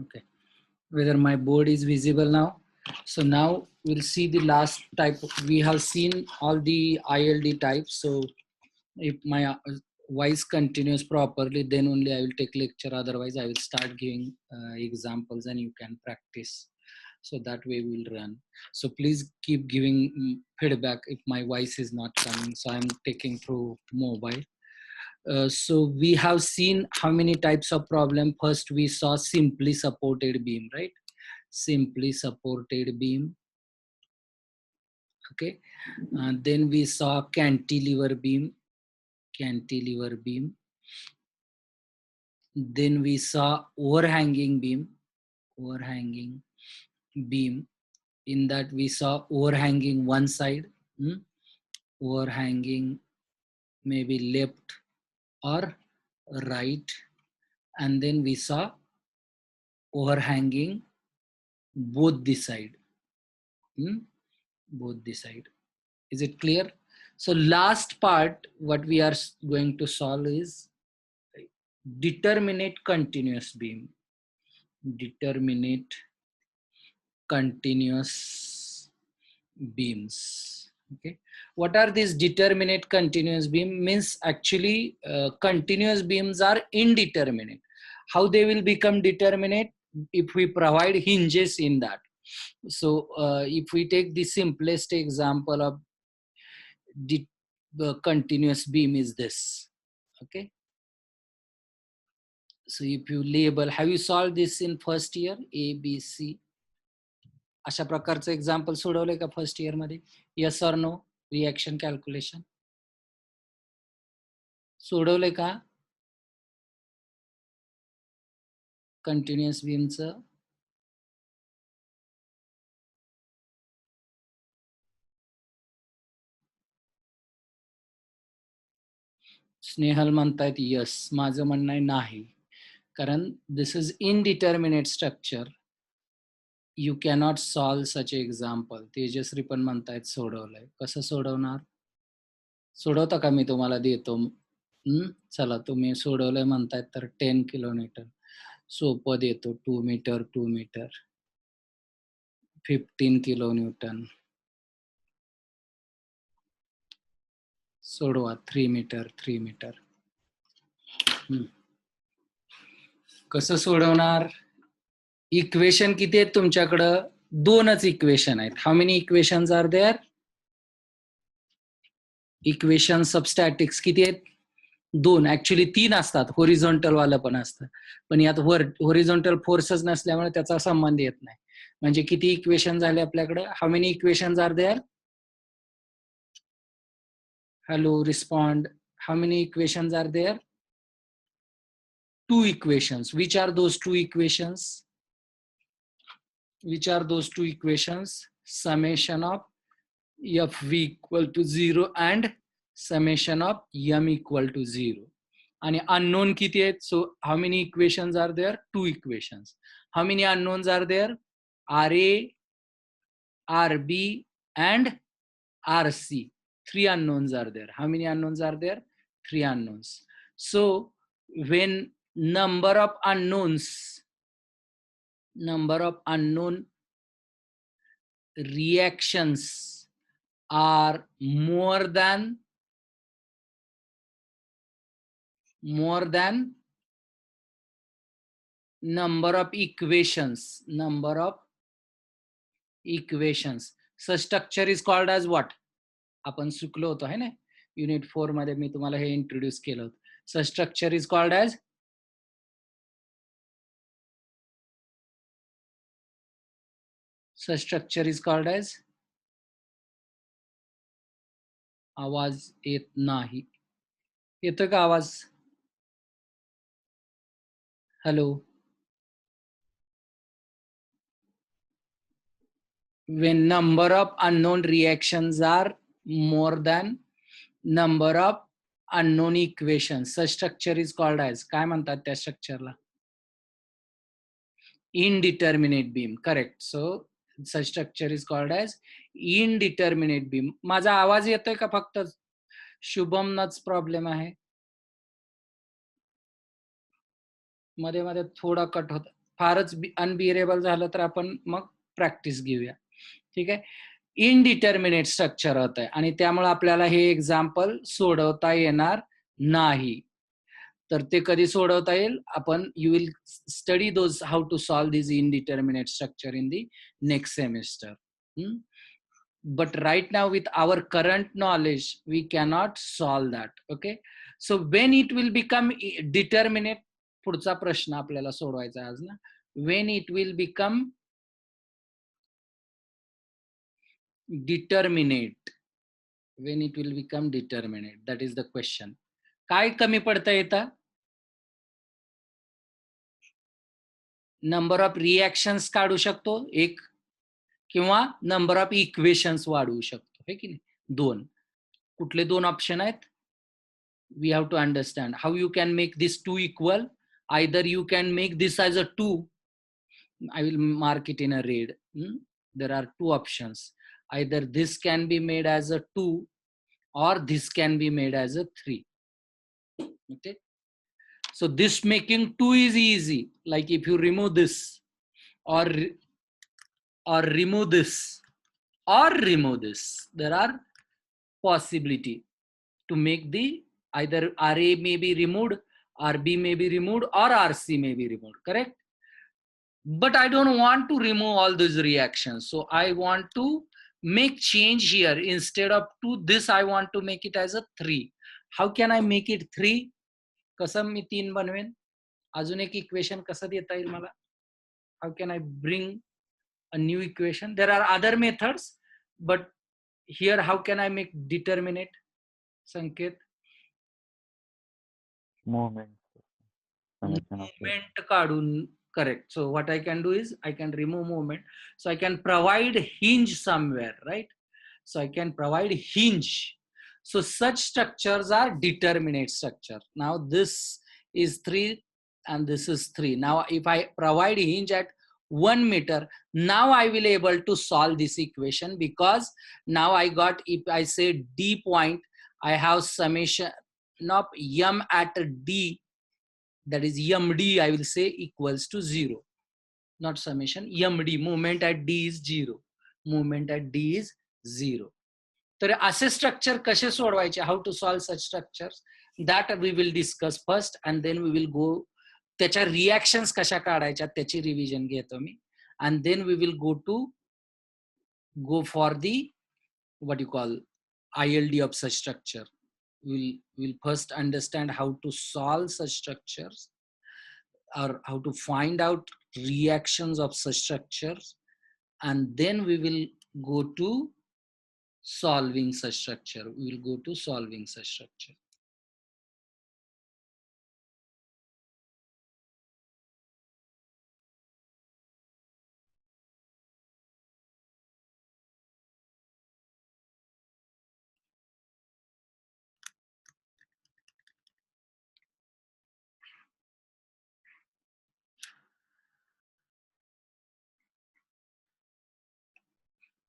Okay, whether my board is visible now. So now we'll see the last type. We have seen all the ILD types. So if my voice continues properly, then only I will take lecture. Otherwise, I will start giving examples and you can practice. So that way we'll run. So please keep giving feedback if my voice is not coming. So I'm taking through mobile. So we have seen how many types of problem. First we saw simply supported beam, right? Simply supported beam. Okay. Then we saw cantilever beam. Cantilever beam. Then we saw overhanging beam. Overhanging beam. In that we saw overhanging one side. Overhanging maybe left or right. And then we saw overhanging both the side. Both the side. Is it clear? So last part what we are going to solve is determinate continuous beam. Determinate continuous beams. Okay, what are these determinate continuous beam? Means actually continuous beams are indeterminate. How they will become determinate? If we provide hinges in that. So if we take the simplest example of the continuous beam is this. Okay, so if you label, have you solved this in first year? A, B, C. अशा प्रकारचं example सोडवलंय का first year मध्ये? Yes or no? Reaction calculation सोडवलंय का? Continuous बीमचं Snehal म्हणतायत yes. माझं म्हणणं आहे नाही, कारण this is indeterminate structure. You cannot solve such example. Tejashri पण म्हणतायत सोडवलंय. कसं सोडवणार? सोडवता का? मी तुम्हाला देतो. चला, तुम्ही सोडवलंय म्हणतायत तर 10 किलोमीटर सोपं देतो. 2 मीटर 2 मीटर 15 किलो न्यूटन. सोडवा 3 मीटर 3 मीटर. कसं सोडवणार? इक्वेशन किती आहेत तुमच्याकडं? दोनच इक्वेशन आहेत. How many equations are there? Equation of statics किती आहेत? दोन. ऍक्च्युली 3 असतात. होरिझॉन्टल वाला पण असतं, पण यात होरिझॉन्टल फोर्सच नसल्यामुळे त्याचा संबंध येत नाही. म्हणजे किती इक्वेशन झाले आपल्याकडे? How many equations are there? Hello, respond. How many equations are there? 2 equations. Which are those 2 equations? Which are those 2 equations? Summation of Fv equal to 0 and summation of m equal to 0. And unknown किती आहेत? So how many equations are there? 2 equations. How many unknowns are there? Ra, Rb and Rc. 3 unknowns are there. How many unknowns are there? 3 unknowns. So when number of unknown reactions are more than number of equations. So structure is called as what? आपण शिकलो होतो है ना, unit 4 मध्ये मी तुम्हाला हे introduce केलं होतं. So structure is called as आवाज येत नाही. येतोय का आवाज? Hello. When number of unknown reactions are more than number of unknown equations, such structure is called as, काय म्हणतात त्या स्ट्रक्चरला? Indeterminate beam. Correct. So such structure is called as indeterminate beam. माझा आवाज येतोय का? फक्त शुभमनाच प्रॉब्लेम आहे. मध्ये मध्ये थोडा कट होत. फारच अनबिअरेबल झालं तर आपण मग प्रॅक्टिस घेऊया. ठीक आहे. इनडिटर्मिनेट स्ट्रक्चर होत आहे आणि त्यामुळे आपल्याला हे एक्झाम्पल सोडवता येणार नाही. तर ते कधी सोडवता येईल? आपण you will study those how to solve this indeterminate structure in the next semester. But right now with our current knowledge we cannot solve that. Okay, so when it will become determinate, पुढचा प्रश्न आपल्याला सोडवायचा आहे आज ना, when it will become determinate, when it will become determinate, that is the question. काय कमी पडता येतं? नंबर ऑफ रिएक्शन्स काढू शकतो एक, किंवा नंबर ऑफ इक्वेशन्स वाढवू शकतो, हे की नाही? दोन. कुठले दोन ऑप्शन आहेत? We have to understand how you can make this 2 equal. Either you can make this as a 2. I will mark it in a red. There are two options. Either this can be made as a 2 or this can be made as a 3. Okay. So this making 2 is easy. Like if you remove this or remove this or remove this, there are possibility to make the either RA may be removed, RB may be removed, or RC may be removed, correct? But I don't want to remove all these reactions. So I want to make change here. Instead of 2, this I want to make it as a 3. How can I make it 3? कसं मी 3 बनवेन? अजून एक equation कसं देता येईल मला? How can I bring a new equation? There are other methods, but here how can I make determinate? Sanket? Movement. Movement काढून, correct. So what I can do is I can remove movement. So I can provide hinge somewhere, right? So I can provide hinge. So such structures are determinate structure. Now this is 3 and this is 3. Now if I provide hinge at 1 meter, now I will able to solve this equation, because now I got, if I say D point, I have summation of m at D, that is md, I will say, equals to 0. Not summation, md, moment at D is 0. Moment at D is 0. तर असे structure कसे सोडवायचे, how to solve such structures, that we will discuss first and then we will go, त्याच्या reactions कशा काढायच्या त्याची revision घेतो मी, and then we will go for the what you call ILD of such structure. We'll first understand how to solve such structures, or how to find out reactions of such structures, and then we will go to solving such structure. We will go to solving such structure.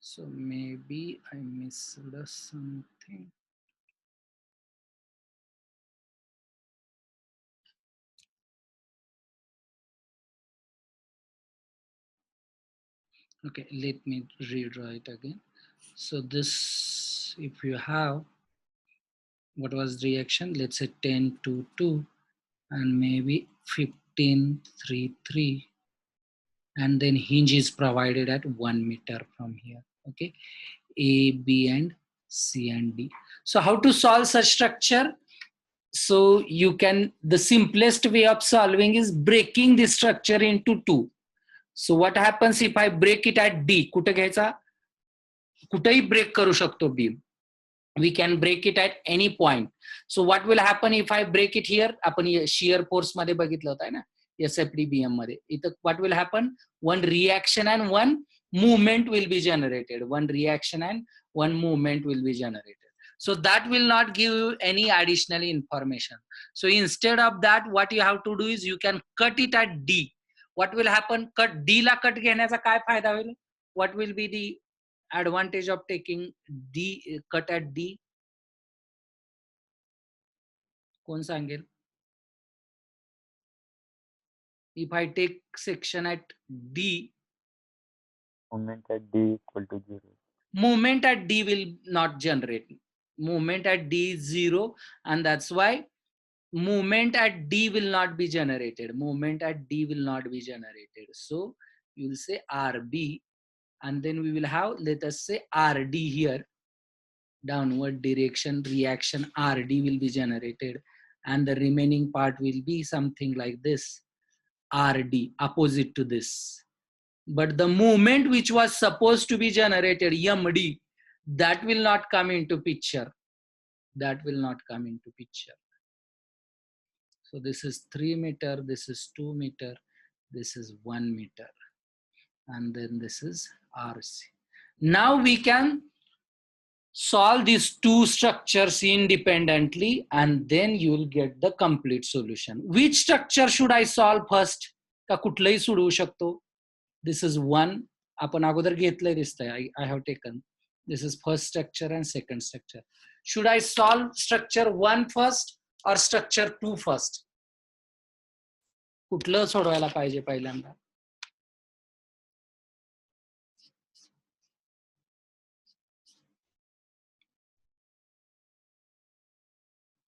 So maybe I missed something. Okay, let me redraw it again. So this, if you have, what was the reaction? Let's say 10 to 2 and maybe 15 3 3, and then hinge is provided at 1 meter from here. Okay, A, B, and C and D. So how to solve such structure? So you can, the simplest way of solving is breaking the structure into 2. So what happens if I break it at D? कुठे घ्यायचा? कुठेही break करू शकतो beam. We can break it at any point. So what will happen if I break it here? आपण shear force मध्ये बघितलं होतं ना, SFD BM मध्ये. इथं what will happen? One reaction and one movement will be generated. One reaction and one movement will be generated. So that will not give you any additional information. So instead of that, what you have to do is you can cut it at D. What will happen? Cut D La cut घेण्याचा काय फायदा होईल? What will be the advantage of taking D, cut at D? कोण सांगेल? If I take section at D, Moment at D equal to 0. movement at D will not generate. Movement at D is 0, and that's why movement at D will not be generated. Movement at D will not be generated. So you will say RB, and then we will have, let us say, RD here. Downward direction reaction RD will be generated, and the remaining part will be something like this, RD, opposite to this. But the movement which was supposed to be generated, MD, that will not come into picture. That will not come into picture. So this is 3 meter, this is 2 meter, this is 1 meter, and then this is RC. Now we can solve these two structures independently, and then you will get the complete solution. Which structure should I solve first? का कुठलंही सोडवू शकतो. This is one. आपण अगोदर घेतलंय दिसतंय. I have taken. This is first structure and second structure. Should I solve structure 1 first or structure 2 first? कुठलं सोडवायला पाहिजे पहिल्यांदा?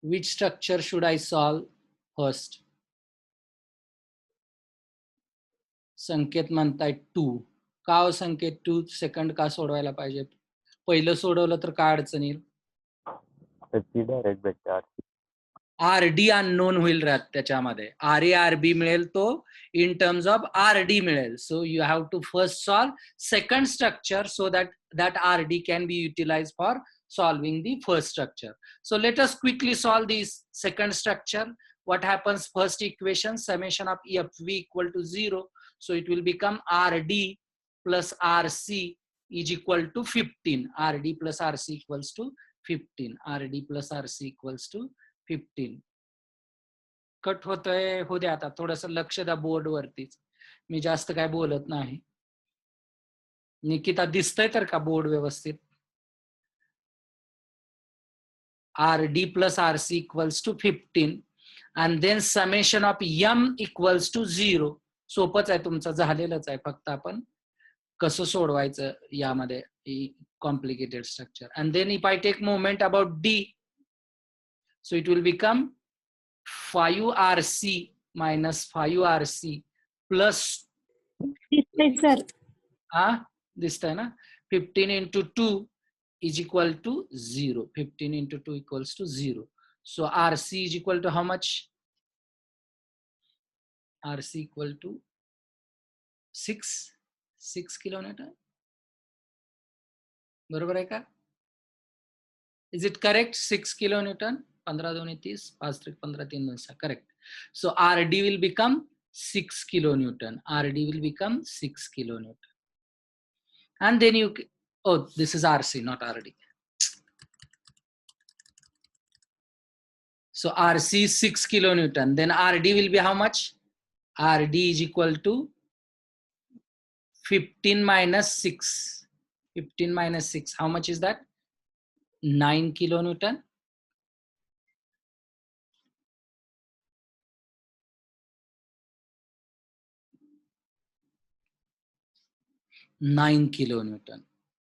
Which structure should I solve first? संकेत म्हणताय 2. का हो संकेत 2 सेकंड का सोडवायला पाहिजे? पहिलं सोडवलं तर काय अडचण येईल? त्याची डायरेक्ट भेटते RC. RD अननोन होईल त्याच्यामध्ये. RA RB मिळेल तो in terms of RD मिळेल. So you have to first solve second structure so that RD can be utilized for solving the first structure. So let us quickly solve this second structure. What happens? First equation, summation of FV equal to 0. So it will become RD plus RC is equal to 15. RD plus RC equals to 15. RD plus RC equals to 15. Cut होतोय, हो द्या आता थोडस लक्ष द्या board वरतीच. मी जास्त काय बोलत नाही. निकिता दिसतंय तर का बोर्ड व्यवस्थित? RD plus RC equals to 15 and then summation of M equals to 0. सोपंच आहे, तुमचं झालेलंच आहे, फक्त आपण कसं सोडवायचं यामध्ये complicated structure. And then if I take moment about D, so it will become 5RC minus 5RC plus दिसतंय ना, 15 into 2 is equal to 0. 15 into 2 equals to 0. So RC is equal to how much? RC equal to 6 kilonewton. बरोबर आहे का? Is it correct? 6 kilonewton. 15 2 30, 5 3 15 3 2 correct. So RD will become 6 kilonewton. RD will become 6 kilonewton. And then you, oh, this is RC, not RD. So RC is 6 kilonewton. Then RD will be how much? RD is equal to 15 minus 6. 15 minus 6. How much is that? 9 kilonewton.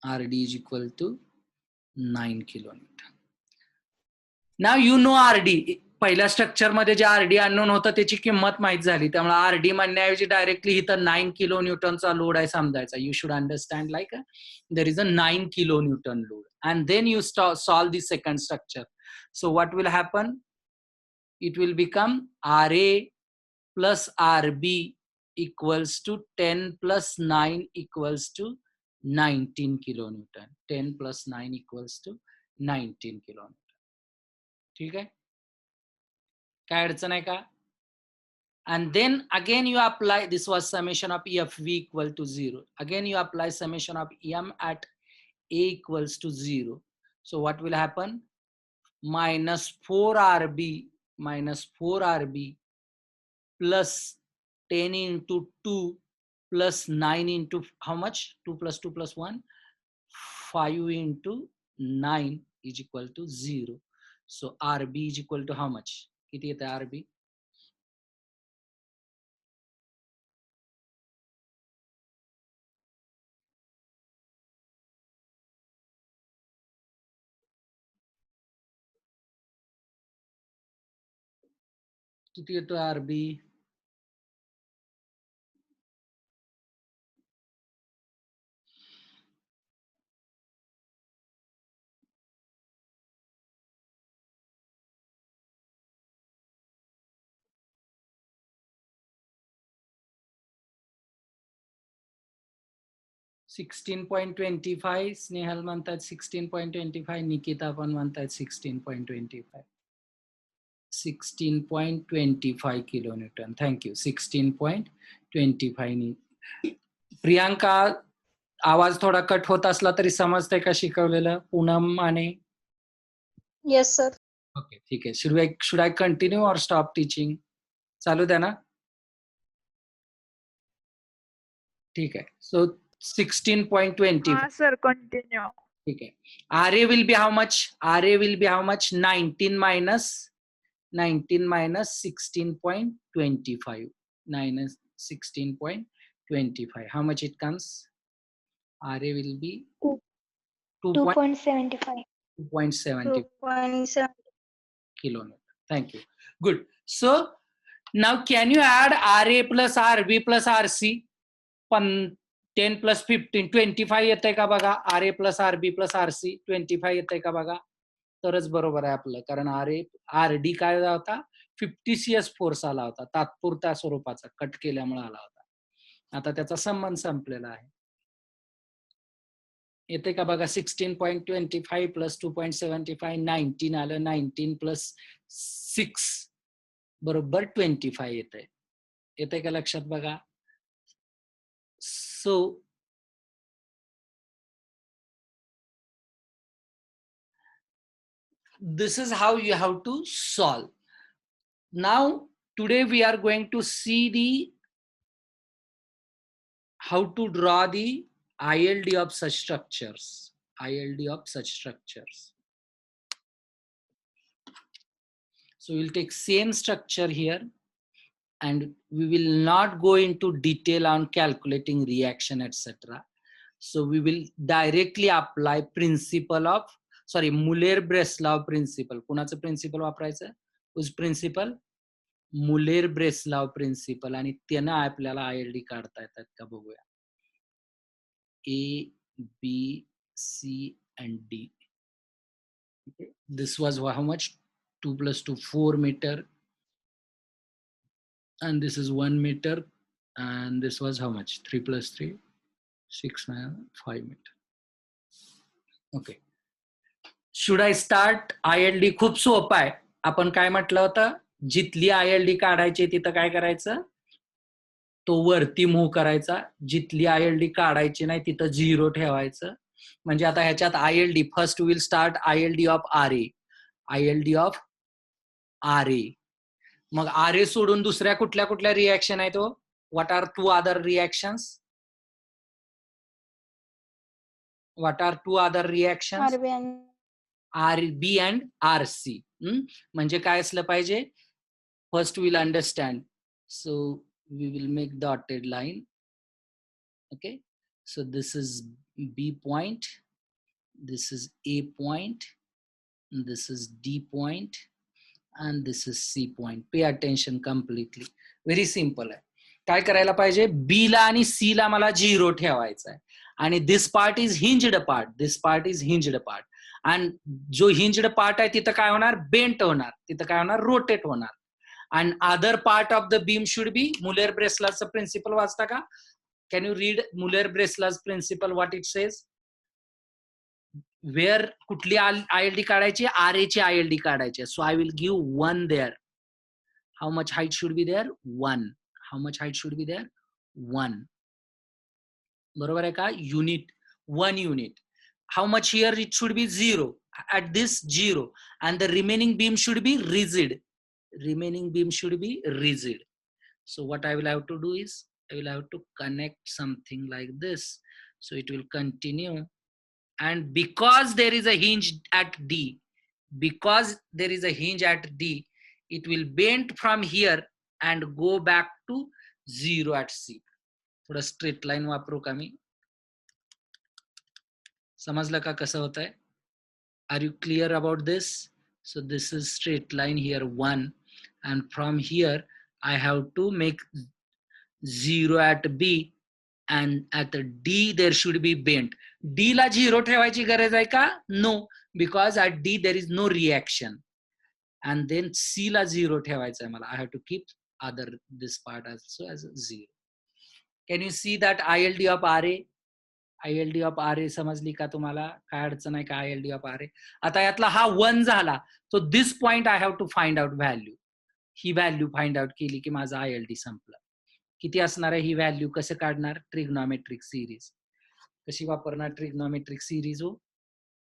RD is equal to 9 kilonewton. Now you know RD. पहिल्या structure मध्ये जे RD unknown होतं त्याची किंमत माहित झाली, त्यामुळे RD म्हणण्याऐवजी directly इथं 9 kilo न्यूटनचा लोड आहे समजायचा. You should understand like there is a 9 kilo newton load and then you solve the second structure. So what will happen? It will become RA plus RB equals to 10 plus 9 equals to 19 kilonewton. 10 plus 9 equals to 19 kilonewton. ठीक आहे, काय अडचण आहे का? And then again you apply, this was summation of FV equal to 0. Again you apply summation of M at A equals to 0. So what will happen? Minus 4RB plus 10 into 2 plus 9 into how much? 2 plus 2 plus 1? 5 into 9 is equal to 0. So RB is equal to how much? किती येते RB? किती येतो RB? $16.25 Snehal म्हणतात 16.25 निकिता पण म्हणतात 16.25 16.25 kilonewton. Thank you. 16.25 Priyanka आवाज थोडा cut होत असला तरी समजतंय का शिकवलेलं? पूनम आणि Yes, sir. ओके ठीक आहे. Should I continue or stop teaching? चालू द्या ना. ठीक आहे. सो 16.20. Sir, continue. ठीक आहे. RA will be how much? RA will be how much? 19 minus 16.25 minus 16.25. How much it comes? RA will be 2.75. 2.70 2.7. kilometer. Thank you. Good. So now can you add RA plus RB plus RC? 10 plus 15, 25 येतंय का बघा? RA plus RB plus RC 25 येतंय का बघा? तरच बरोबर आहे आपलं. कारण RD काय होता? 50 CS फोर्स आला होता, तात्पुरत्या स्वरूपाचा, कट केल्यामुळे आला होता. आता त्याचा संबंध संपलेला आहे. येते का बघा? 16.25 प्लस 2.75 19 आलं. 19 प्लस 6 बरोबर 25 येतंय. येते का लक्षात बघा? So this is how you have to solve. Now today we are going to see how to draw the ILD of such structures. ILD of such structures. So we'll take same structure here, and we will not go into detail on calculating reaction, etc. So we will directly apply principle of, sorry, Muller-Breslau principle. कुणाचं principle वापरायचं? Whose principle? Muller-Breslau principle. आणि त्यानं आपल्याला ILD काढता येतात का बघूया. A, B, C and D. Okay. This was how much? 2 plus 2, 4 meter. And this is 1 meter. And this was how much? 3 plus 3, 6, 9, 5 meter. Okay. Should I start? ILD खूप सोपं आहे. आपण काय म्हटलं होतं? जिथली ILD काढायची तिथं काय करायचं? तो वरती मूव्ह करायचा. जिथली ILD काढायची नाही तिथं 0 ठेवायचं. म्हणजे आता ह्याच्यात ILD first will start ILD of RA. ILD of RA. मग RA सोडून दुसऱ्या कुठल्या रिएक्शन आहेत? What are 2 other reactions? What are 2 other reactions? RB and RC. म्हणजे काय असलं पाहिजे? First we'll understand. So we will make dotted line. Okay. So this is B point. This is A point. This is D point. And this is C point. Pay attention completely. Very simple आहे. काय करायला पाहिजे? B ला आणि C ला मला 0 ठेवायचा आहे. आणि this part is hinged part. This part is hinged part. आणि जो hinged part आहे तिथं काय होणार? Bent होणार. तिथं काय होणार? Rotate होणार. And other part of the beam should be Muller-Breslau's principle वाचता का? Can you read Muller-Breslau's principle? What it says? Where कुठली ILD काढायची? RA ची ILD काढायची. So I will give 1 there. How much height should be there? 1. How much height should be there? 1. बरोबर आहे का? Unit. 1 unit. How much here? It should be 0. At this 0. And the remaining beam should be rigid. Remaining beam should be rigid. So what I will have to do is, I will have to connect something like this. So it will continue. And because there is a hinge at D, it will bend from here and go back to 0 at C. थोड़ा straight line वापरू का मी? समजलं का कसं होत आहे? Are you clear about this? So this is straight line here 1. and from here I have to make 0 at B and at D there should be bent. D ला 0 ठेवायची गरज आहे का? No, because at D there is no reaction. And then C ला 0 ठेवायचं आहे मला. I have to keep this part also as 0. Can you see that ILD of RA? ILD of RA समजली का तुम्हाला? काय अडचण आहे का ILD of RA? आता यातला हा 1 झाला. So this point I have to find out value. He value find out केली की माझा ILD संपला. किती असणार आहे ही व्हॅल्यू? कसं काढणार? Trigonometric series. कशी वापरणार ट्रिग्नॉमेट्रिक सिरीज? हो,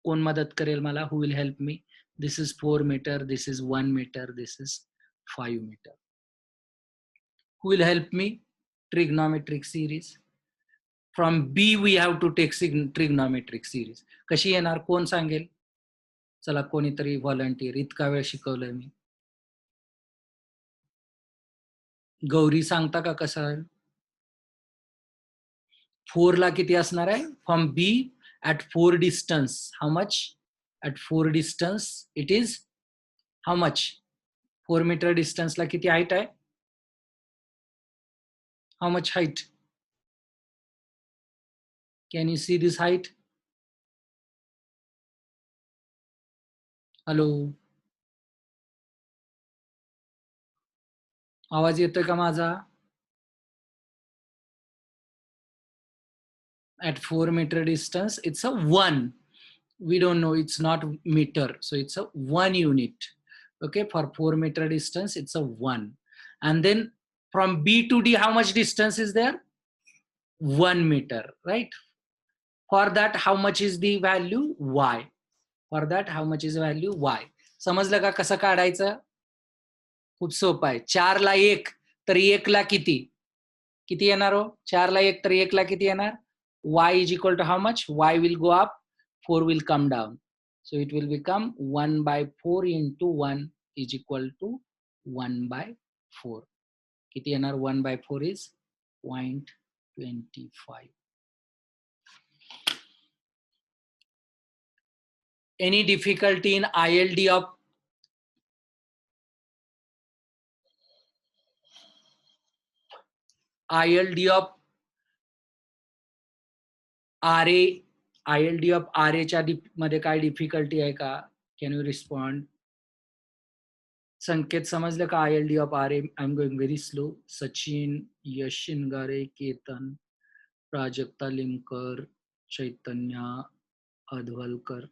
कोण मदत करेल मला? Who will help me? This is 4 metre, this is 1 metre, this is 5 metre. Who will help me? Trigonometric series. From B we have to take trigonometric series. कशी येणार? कोण सांगेल? चला कोणीतरी व्हॉलंटियर. इतका वेळ शिकवलंय मी. गौरी सांगता का कसं? 4 ला किती असणार आहे? From B at 4 distance. How much? At 4 distance it is how much? 4 meter distance ला किती height आहे? How much height? Can you see this height? Hello? आवाज येतोय का माझा? At 4 meter distance, it's a 1. We don't know, it's not meter, so it's a 1 unit. Okay, for 4 meter distance, it's a 1. And then from B to D, how much distance is there? 1 meter, right? For that, how much is the value? Y. For that, how much is the value? Y. समजलं का कसं काढायचं? खूप सोपं आहे. 4 ला 1 तर 1 ला किती? किती येणार हो? 4 ला 1 तर 1 ला किती येणार? Y is equal to how much? Y will go up, 4 will come down. So it will become 1 by 4 into 1 is equal to 1 by 4. किती येणार? 1 by 4 is 0.25. Any difficulty in ILD of RA? ILD of RA च्या मध्ये काय difficulty आहे का? Can you respond? Sanket समजलं का? ILD of RA. I am going very slow. Sachin, Yash Shingare, Ketan, Prajakta Limkar, Chaitanya Adhavalkar.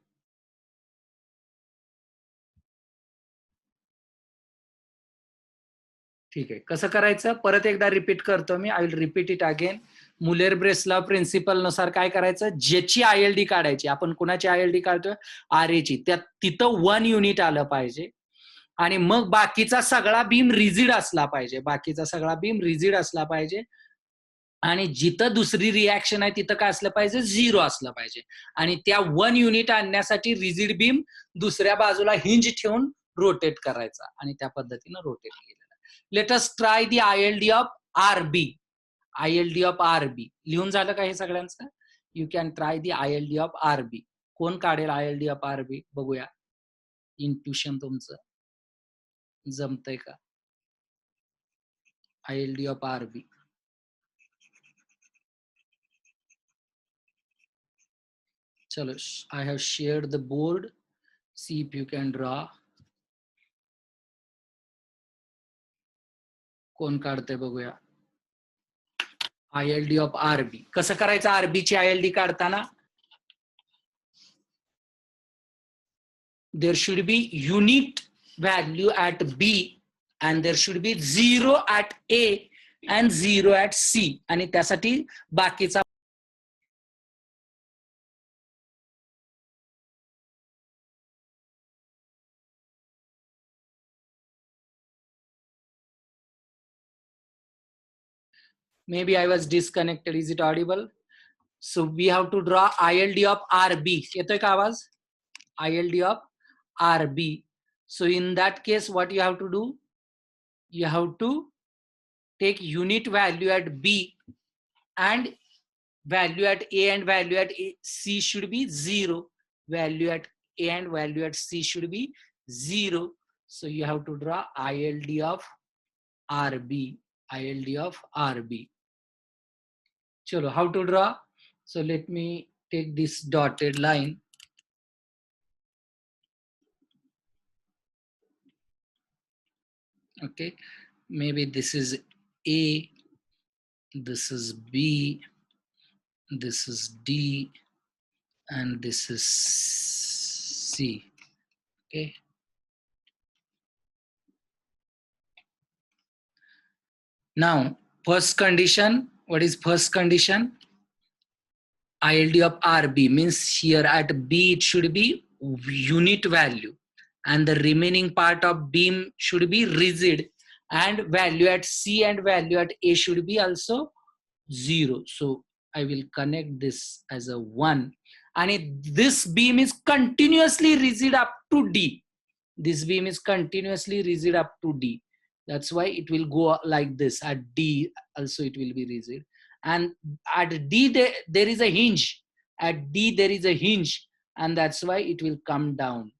ठीक आहे. कसं करायचं? परत एकदा रिपीट करतो मी. I will repeat it again. Muller Breslau principle नुसार काय करायचं? ज्याची ILD काढायची, आपण कुणाची ILD काढतोय? RAची. त्यात तिथं 1 युनिट आलं पाहिजे आणि मग बाकीचा सगळा बीम रिजिड असला पाहिजे. बाकीचा सगळा बीम रिजिड असला पाहिजे आणि जिथं दुसरी रिॲक्शन आहे तिथं काय असलं पाहिजे? 0 असलं पाहिजे. आणि त्या 1 युनिट आणण्यासाठी रिजिड बीम दुसऱ्या बाजूला हिंज ठेवून रोटेट करायचा आणि त्या पद्धतीनं रोटेट केलेला. Let us try the ILD of RB. ILD of RB लिहून झालं का हे सगळ्यांचं? You can try the ILD of RB. कोण काढेल ILD ऑफ RB? बघूया. इंट्युशन तुमचं जमतंय का? ILD of RB. चलो, I have shared the board. See if you can draw. कोण काढते बघूया. ILD of RB. कसं करायचं RB ची ILD काढताना? There should be unit value at B and there should be 0 at A and 0 at C. आणि त्यासाठी बाकीचा maybe I was disconnected. Is it audible? So we have to draw ILD of RB. येतोय का आवाज? ILD of RB. So in that case, what you have to do? You have to take unit value at B and value at A and value at C should be 0. Value at A and value at C should be 0. So you have to draw ILD of RB. ILD of RB. Chalo, how to draw? So let me take this dotted line. Okay, maybe this is A, this is B, this is D, and this is C. Okay. Now, first condition, what is first condition? ILD of RB means here at B it should be unit value and the remaining part of B should be rigid, and value at C and value at A should be also 0. So I will connect this as a 1, and this beam is continuously rigid up to D. This beam is continuously rigid up to D. That's why it will go like this. At D also it will be rigid. And at D there is a hinge. At D there is a hinge, and that's why it will come down.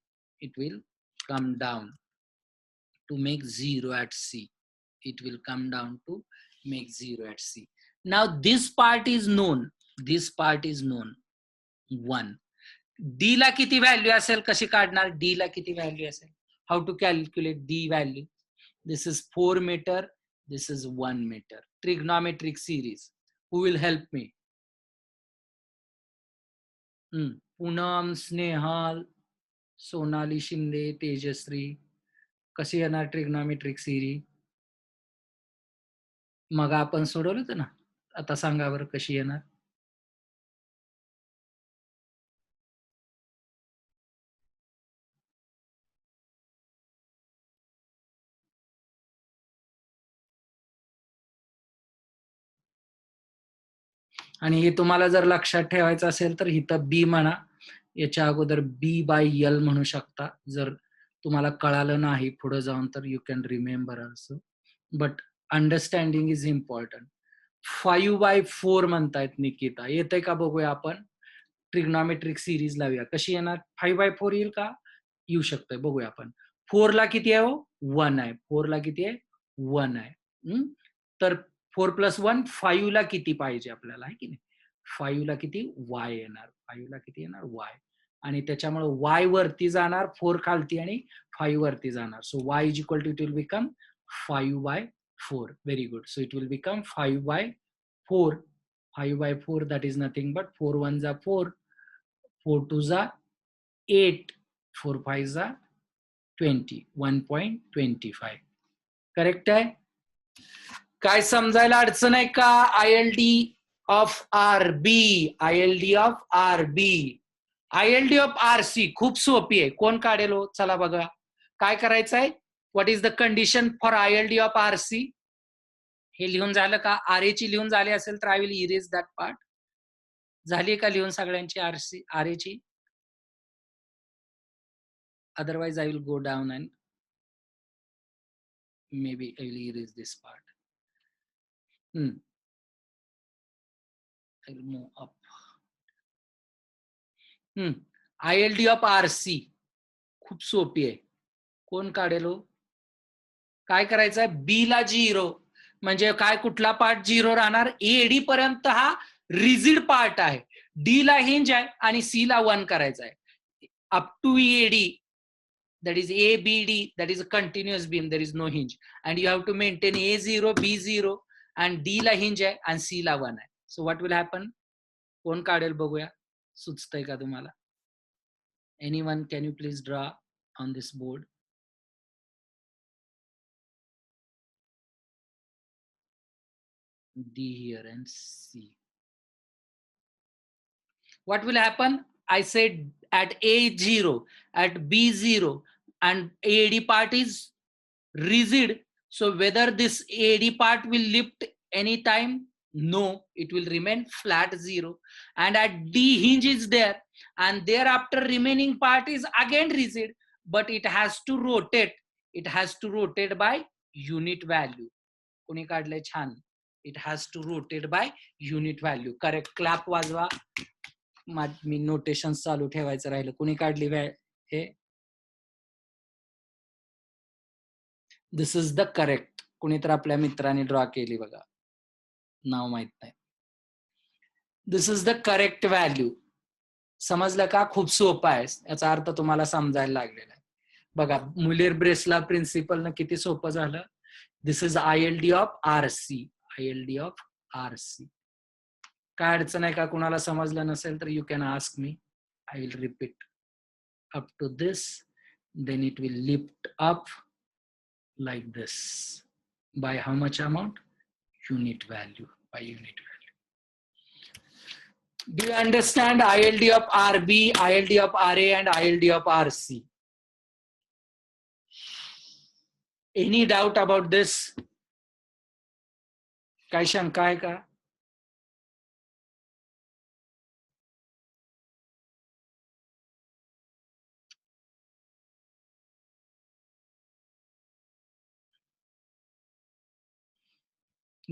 It will come down to make 0 at C. It will come down to make 0 at C. Now this part is known. This part is known. 1. D ला किती value असेल, कशी काढणार? D ला किती value असेल? How to calculate D value? This is 4 meter. This is 1 meter. Trigonometric series. Who will help me? Poonam, Snehal, Sonali Shinde, Tejasri. कशी येणार trigonometric series? मग आपण सोडवलं होतं ना, आता सांगा बरं कशी येणार? आणि हे तुम्हाला जर लक्षात ठेवायचं असेल तर इथं बी म्हणा, याच्या अगोदर बी बाय एल म्हणू शकता. जर तुम्हाला कळालं नाही पुढे जाऊन तर you can remember also, but understanding is important. 5/4 म्हणतायत निकिता, येतंय का बघूया आपण. ट्रिग्नॉमेट्रिक सिरीज लावूया. कशी येणार? 5/4 येईल का? येऊ शकतंय, बघूया आपण. 4 ला किती आहे? 1 आहे. 4 ला किती आहे? 1 आहे. तर 4 + 1 5 ला किती पाहिजे आपल्याला, आहे की नाही? 5 ला किती? Y येणार. 5 ला किती येणार? Y. आणि त्याच्यामुळे Y वरती जाणार, 4 खालती आणि 5 वरती जाणार. So Y is equal to, it will become 5/4. Very good. So it will become 5/4. 5/4 that is nothing but 4 1s are 4, 4 2s are 8, 4 5s are 20, 1.25. Correct आहे? काय समजायला अडचण आहे का? ILD of RB, ILD of RB, ILD of RC खूप सोपी आहे. कोण काढेल हो? चला बघा काय करायचं आहे. What is the condition for ILD of RC? हे लिहून झालं का? RA ची लिहून झाली असेल तर I will erase that part. झाली का लिहून सगळ्यांची RA ची? Otherwise I will go down and maybe I will erase this part. I will move up. ILD of RC खूप सोपी आहे. कोण काढेल हो? काय करायचंय? बी ला 0 म्हणजे काय, कुठला पार्ट 0 राहणार? AD पर्यंत हा रिजिड पार्ट आहे. डी ला हिंज आहे आणि सी ला 1 करायचा आहे. Up to AD, that is ABD, that is a continuous beam, there is no hinge, and you have to maintain A0, B0, and D ला hinge आहे and C ला 1 आहे. So what will happen? कोण काढेल बघूया, सुचतंय का तुम्हाला? Anyone, can you please draw on this board? D here and C. What will happen? I said at A0, at B0, and AD part is rigid. So whether this AD part will lift anytime? No, it will remain flat 0. And at D hinge is there, and thereafter remaining part is again rigid, but it has to rotate. It has to rotate by unit value. कोणी काढले? छान. It has to rotate by unit value. Correct. Clap वाजवा. मी notation चालू ठेवायचं राहिलं. कोणी काढली हे? This is the correct. कुणीतर आपल्या मित्राने ड्रॉ केली बघा, नाव माहित नाही. This is the correct value. समजलं का? खूप सोपं आहे, याचा अर्थ तुम्हाला समजायला लागलेला आहे. बघा मुलेर ब्रेसला प्रिन्सिपल न किती सोपं झालं. This is ILD of RC. ILD of RC. काय अडचण आहे का? कुणाला समजलं नसेल तर you can ask me. I will repeat up to this, then it will lift up like this. By how much amount? Unit value. By unit value. Do you understand ILD of RB, ILD of RA and ILD of RC? Any doubt about this? काय शंका आहे का?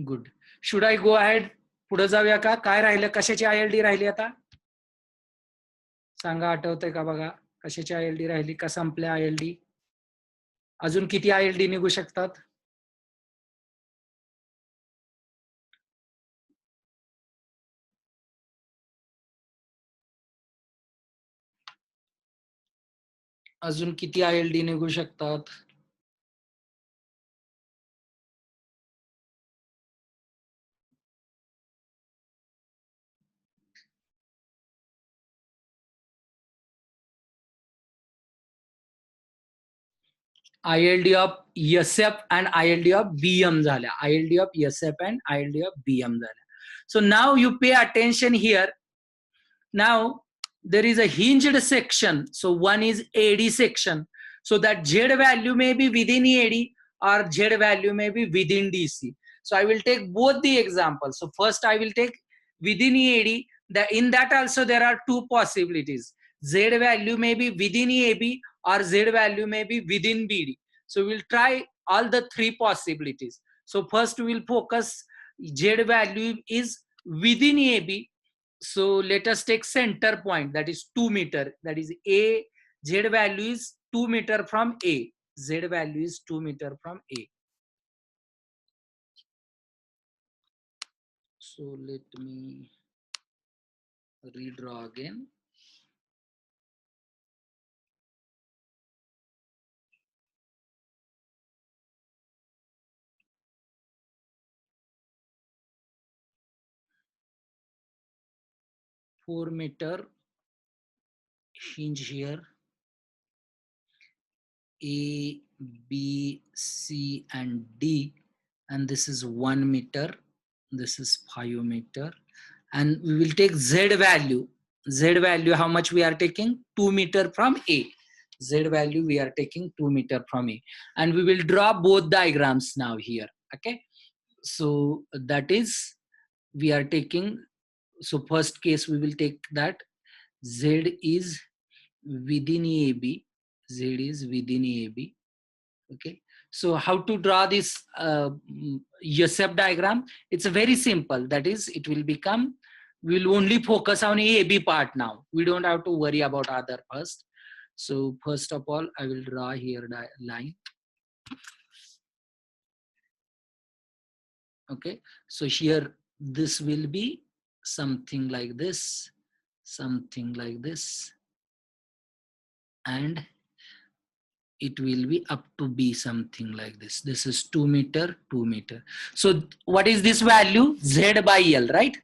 Good. Should I go ahead? पुढे जाऊया का? काय राहिलं? कशाची ILD राहिली आता? सांगा, आठवतंय का बघा? कशाची ILD राहिली? का संपल्या ILD? अजून किती ILD निघू शकतात? अजून किती ILD निघू शकतात? ILD of SF and ILD of BM झाल्या. ILD of SF and ILD of BM झाल्या. So now you pay attention here. Now there is a hinged section. So one is AD section. So that Z value may be within AD or Z value may be within DC. So I will take both the examples. So first I will take within AD. In that also there are two possibilities. Z value may be within AB or Z value may be within BD. So we'll try all the three possibilities. So first we'll focus Z value is within AB. So let us take center point, that is 2 meter. That is A. Z value is 2 meter from A. Z value is 2 meter from A. So let me redraw again. (4-meter) hinge here. A, B, C, and D, and this is 1 meter. This is 5 meter, and we will take Z value. Z value, how much we are taking? 2 meter from A. Z value we are taking 2 meter from A, and we will draw both diagrams now here. Okay, so that is we are taking. So first case we will take that Z is within AB. Z is within AB. Okay, so how to draw this Yosef diagram? It's very simple. That is, it will become, we will only focus on AB part now. We don't have to worry about other first. So first of all, I will draw here line. Okay, so here this will be something like this, and it will be up to be something like this. This is 2 meter, 2 meter. So what is this value? Z by L, right?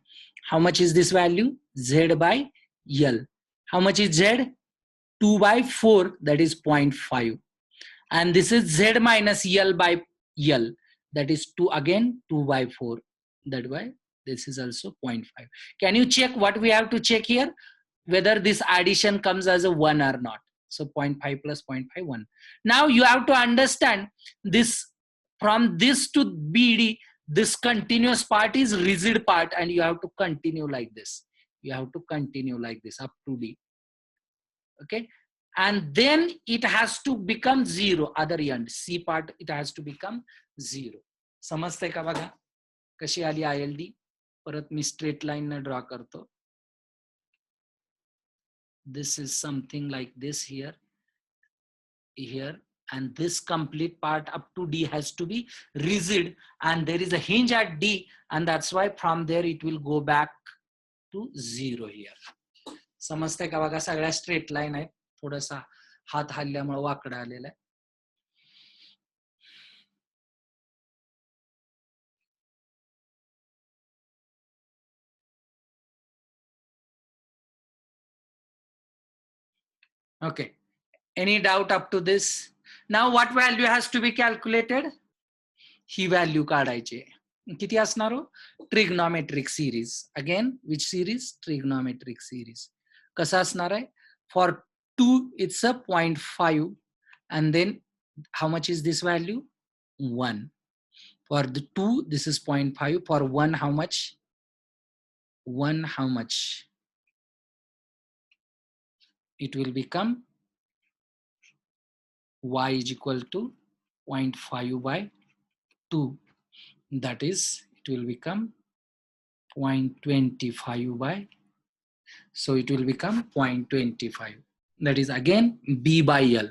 How much is this value? Z by L. How much is Z? 2 by 4, that is 0.5. And this is Z minus L by L, that is 2, again 2 by 4. That way this is also 0.5. Can you check what we have to check here? Whether this addition comes as a 1 or not. So 0.5 plus 0.5, 1. Now you have to understand this, from this to BD, this continuous part is rigid part, and you have to continue like this. You have to continue like this up to D. Okay, and then it has to become 0. Other end, C part, it has to become 0. समजते का बघा कशी आली ILD? परत मी straight line न draw करतो. This is something like this here. and this complete part up to D has to be rigid, and there is a hinge at D, and that's why from there it will go back to 0 here. समजतंय का बघा, सगळ्या straight line आहेत, थोडासा हात हल्ल्यामुळे वाकडा आलेला आहे. Okay, any doubt up to this? Now what value has to be calculated? He value काढायची. किती असणार हो? Trigonometric series. Again which series? Trigonometric series. कसं असणार आहे? For 2 it's a 0.5 and then how much is this value? 1. For the 2 this is 0.5. For 1 how much? 1 how much? It will become y is equal to 0.5 by 2. That is, it will become 0.25 by, so it will become 0.25. That is again b by l.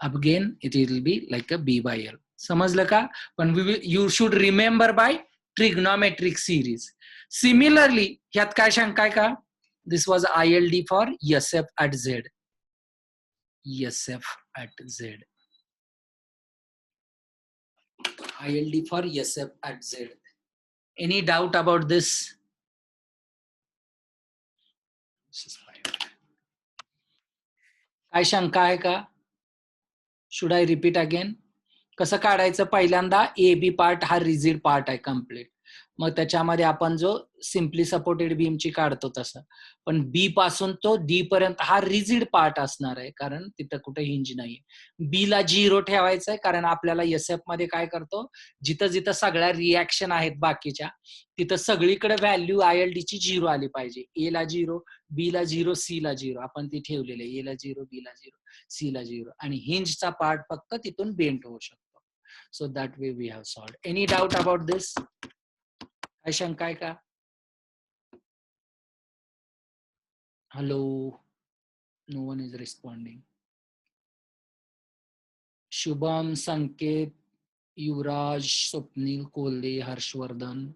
Again it will be like a b by l. समजलं का? पण you should remember by trigonometric series. Similarly, ह्यात काय शंका आहे का? This was ILD for SF at Z. SF at Z. ILD for SF at Z. Any doubt about this? काय शंका आहे का? Should I repeat again? कसं काढायचं? पहिल्यांदा ए बी पार्ट हा रिजिड पार्ट आहे कम्प्लीट. मग त्याच्यामध्ये आपण जो सिम्पली सपोर्टेड बीमची काढतो तसं, पण बी पासून तो डी पर्यंत हा रिजिड पार्ट असणार आहे, कारण तिथं कुठे हिंज नाहीये. बी ला 0 ठेवायचं आहे, कारण आपल्याला एसएफ मध्ये काय करतो, जिथं जिथं सगळ्या रिॲक्शन आहेत बाकीच्या, तिथं सगळीकडे व्हॅल्यू आयएलडी ची 0 आली पाहिजे. ए ला 0, बी ला 0, सी ला 0. आपण ती ठेवलेली आहे. ए ला 0, बी ला 0, सी ला 0, आणि हिंजचा पार्ट फक्त तिथून बेंड होऊ शकतो. So that way we have solved. Any doubt about this? काय शंका आहे का? Hello, no one is responding. Shubham, संकेत, युवराज, स्वप्नील, कोल्हे, हर्षवर्धन,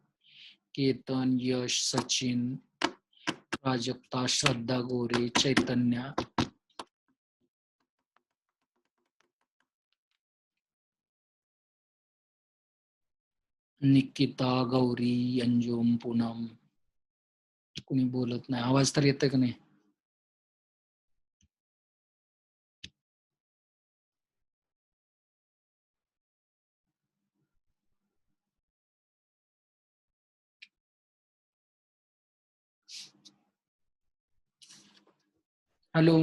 केतन, यश, सचिन, प्राजक्ता, श्रद्धा गोरे, चैतन्य, निकिता, गौरी, अंजुम, पूनम. कोणी बोलत नाही. आवाज तर येतोय का नाही? हॅलो,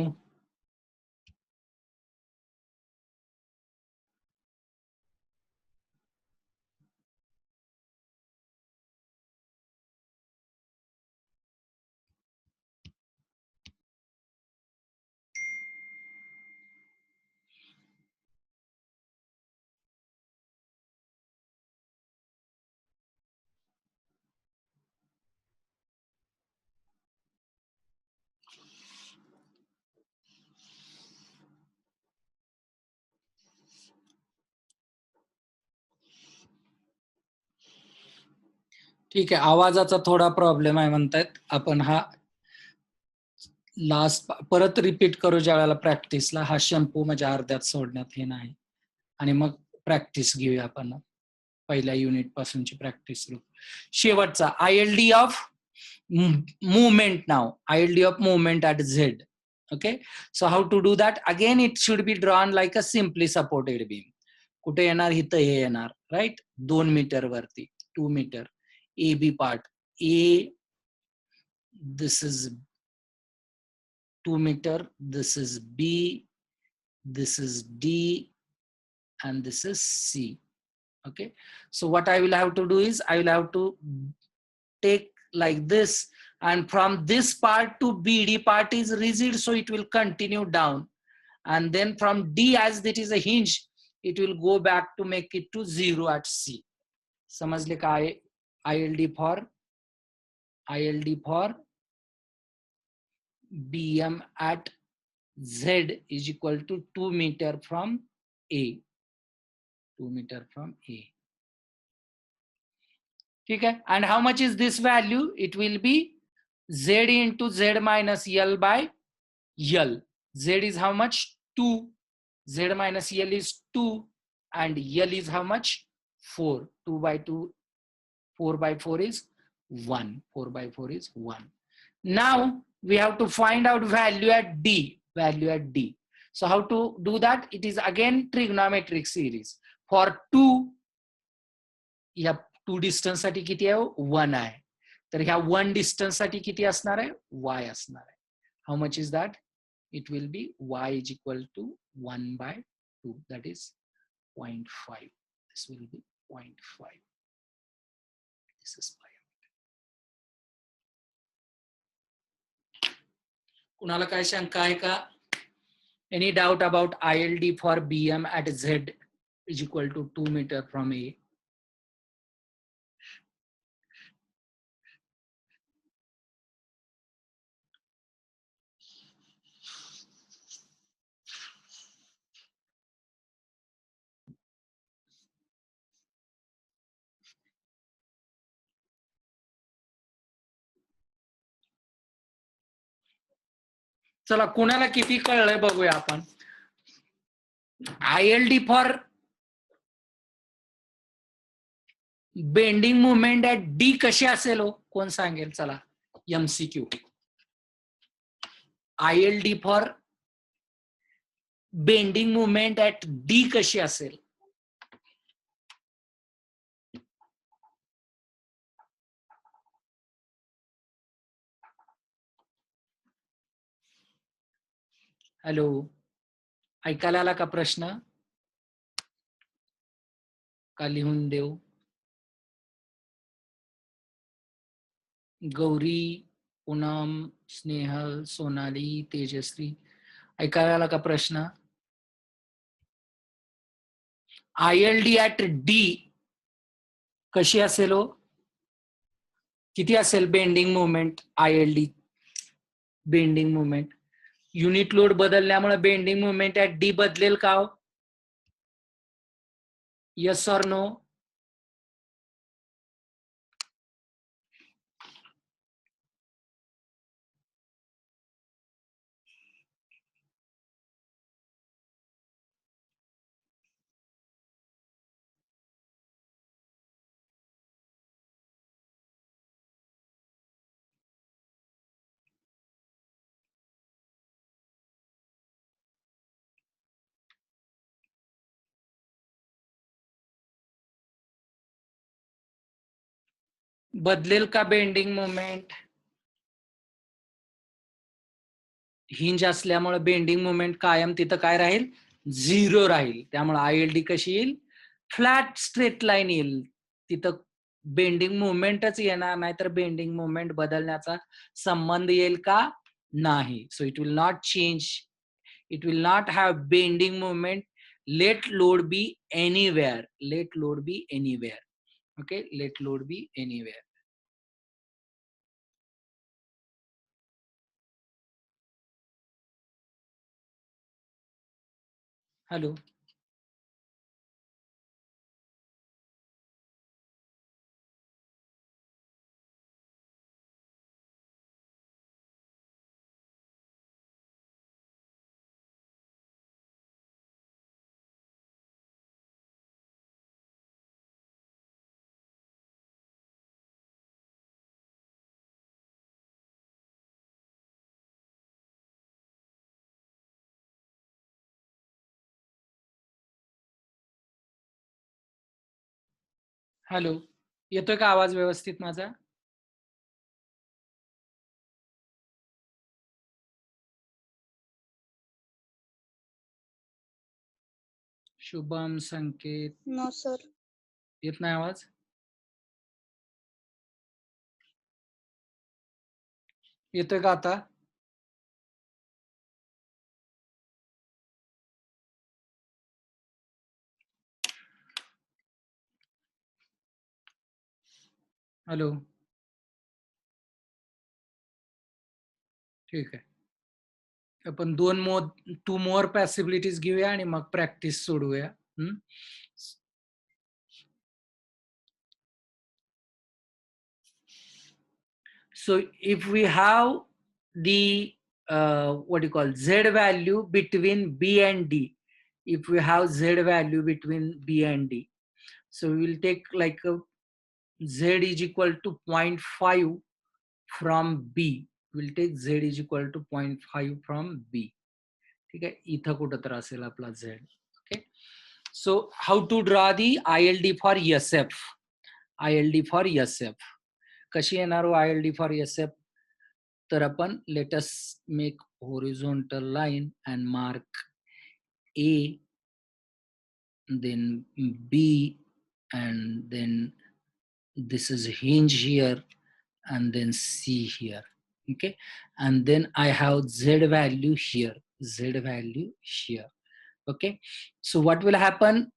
ठीक आहे. आवाजाचा थोडा प्रॉब्लेम आहे म्हणतायत. आपण हा लास्ट परत रिपीट करू ज्या वेळेला प्रॅक्टिसला. हा शॅम्पू माझ्या अर्ध्यात सोडण्यात हे नाही, आणि मग प्रॅक्टिस घेऊया आपण. पहिल्या युनिट पासूनची प्रॅक्टिस करू. शेवटचा ILD of movement. Now ILD of movement at Z. Okay, so how to do that? Again it should be drawn like a simply supported beam. कुठे येणार? इथं हे येणार, राईट? 2 मीटर वरती, 2 metre. A B part. A, this is 2 meter, this is B, this is D, and this is C. Okay, so what I will have to do is I will have to take like this, and from this part to BD part is rigid, so it will continue down, and then from D, as it is a hinge, it will go back to make it to 0 at C. समजले का? ILD for BM at Z is equal to 2 meter from A. 2 meter from A. ठीक है. And how much is this value? It will be Z into Z minus L by L. Z is how much? 2. Z minus L is 2. And L is how much? 4. 2 by 2. 4 by 4 is 1. 4 by 4 is 1. Now we have to find out value at D. Value at D. So how to do that? It is again trigonometric series. For 2, या 2 distance साठी किती आहे? 1 आहे. तर ह्या 1 distance साठी किती असणार आहे? y असणार आहे. How much is that? It will be y is equal to 1 by 2. That is 0.5. This will be 0.5. This is 5. कुणाला काय शंका आहे का? Any doubt about ILD for BM at Z is equal to 2 meter from A? चला कोणाला किती कळलंय बघूया आपण. ILD for bending movement at D कशी असेल हो? कोण सांगेल? चला MCQ. ILD for bending movement at D कशी असेल? हॅलो, ऐकायला आला का प्रश्न? का लिहून देऊ? गौरी, पूनम, स्नेहल, सोनाली, तेजश्री, ऐकायला आला का प्रश्न? ILD ऍट D कशी असेल हो? किती असेल bending movement? ILD bending movement unit load बदलल्यामुळे बेंडिंग मुवमेंट ऍट D बदलेल का हो? Yes or no? बदलेल का बेंडिंग मुवमेंट? हिंज असल्यामुळे बेंडिंग मुवमेंट कायम तिथं काय राहील? 0 राहील. त्यामुळे ILD कशी येईल? फ्लॅट स्ट्रेट लाईन येईल. तिथं बेंडिंग मुवमेंटच येणार नाही, तर बेंडिंग मुवमेंट बदलण्याचा संबंध येईल का? नाही. So it will not change. It will not have bending movement. Let load be anywhere. Let load be anywhere. Okay, let load be anywhere. Hello, hello, येतोय का आवाज व्यवस्थित माझा? शुभम, संकेत, No, sir. येत नाही आवाज? येतोय का आता? हॅलो, ठीक आहे. आपण टू मोर पॉसिबिलिटीज घेऊया आणि मग practice सोडूया. So if we have the what you call z value between b and d, if we have z value between b and d, so we will take like a z is equal to 0.5 from b. We'll take z is equal to 0.5 from b. ठीक आहे, इथं कुठं तर असेल आपला z. Okay, so how to draw the ILD for SF? ILD for SF कशी येणार हो ILD for SF? तर आपण let us make horizontal line and mark A, then B, and then this is hinge here, and then C here. Okay, and then I have Z value here, Z value here. Okay, so what will happen?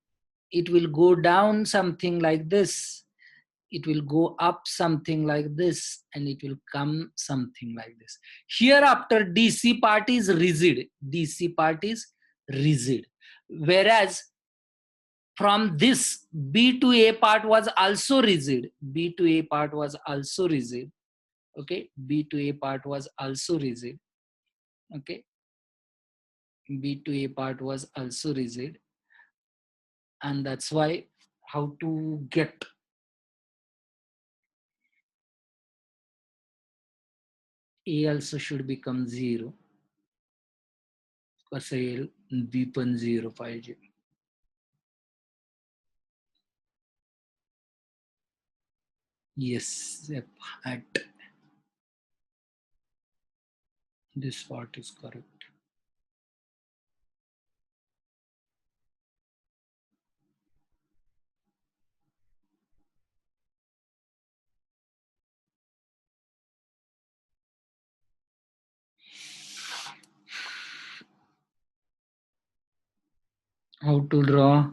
It will go down something like this, it will go up something like this, and it will come something like this. Here after DC part is rigid, DC part is rigid, whereas from this B to A part was also rigid, B to A part was also rigid. Okay, B to A part was also rigid. Okay, B to A part was also rigid, and that's why how to get A also should become 0. कसं येईल, B पण 0 पाहिजे. Yes, yep, at this part is correct. How to draw?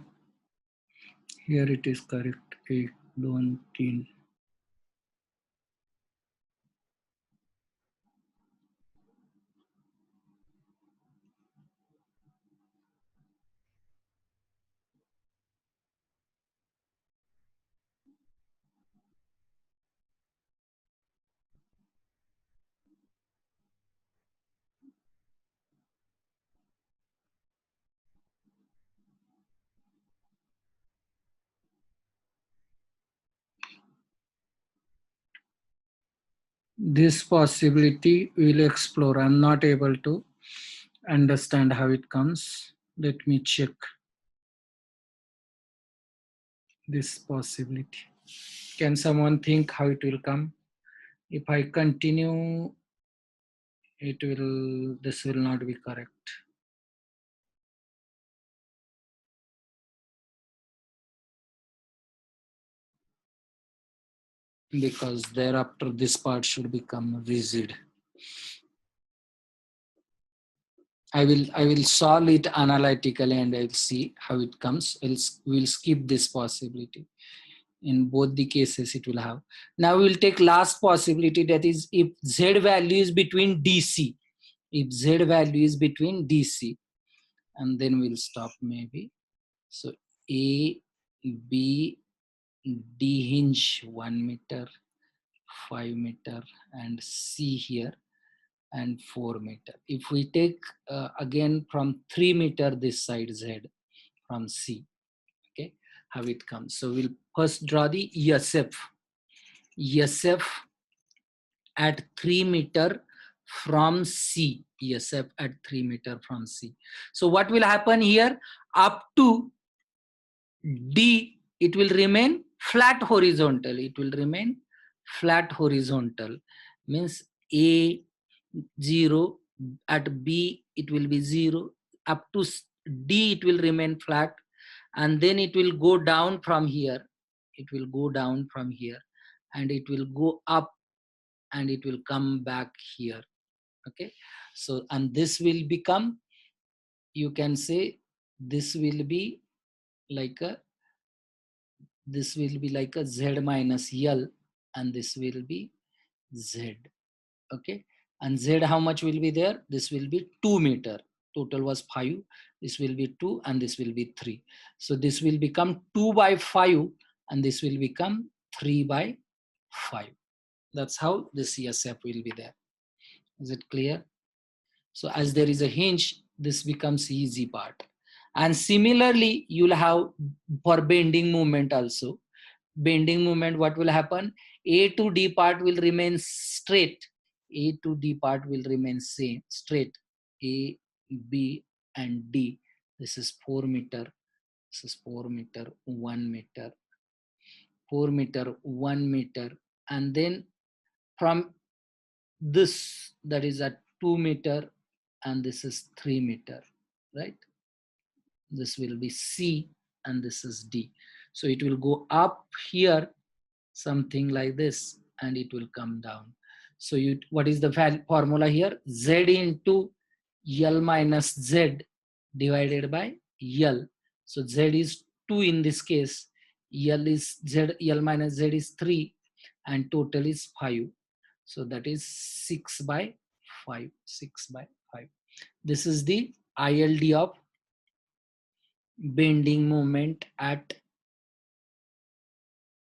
Here it is correct. 1, 2, 3. This possibility we'll explore. I'm not able to understand how it comes. Let me check this possibility. Can someone think how it will come? If I continue, this will not be correct. Because thereafter this part should become rigid. I will solve it analytically and I'll see how it comes. We'll skip this possibility. In both the cases it will have. Now we'll take last possibility, that is if Z value is between DC. If Z value is between DC, and then we'll stop maybe. So A, B, D hinge 1 meter, 5 meter, and C here, and 4 meter. If we take again from 3 meter this side Z from C, okay, how it comes. So we'll first draw the ESF. ESF at 3 meter from C. ESF at 3 meter from C. So what will happen here? Up to D, it will remain flat horizontal. It will remain flat horizontal. Means A 0, at B it will be 0, up to D it will remain flat, and then it will go down from here. It will go down from here, and it will go up, and it will come back here. Okay, so and this will become, you can say this will be like a, this will be like a Z minus L, and this will be Z. Okay, And Z how much will be there? This will be 2 meter. Total was 5. This will be 2 and this will be 3. So this will become 2 by 5 and this will become 3 by 5. That's how the CSF will be there. Is it clear? So as there is a hinge, this becomes easy part. And similarly, you'll have for bending movement also. Bending movement, what will happen? A to D part will remain straight. A to D part will remain same, straight. A, B, and D. This is 4 meter. This is 4 meter, 1 meter, 4 meter, 1 meter. And then from this, that is at 2 meter, and this is 3 meter, right? This will be C, and this is D. So it will go up here, something like this, and it will come down. So what is the formula here? Z into L minus Z divided by L. So Z is 2 in this case. L is Z, L minus Z is 3, and total is 5. So that is 6 by 5. 6 by 5. This is the ILD of bending moment at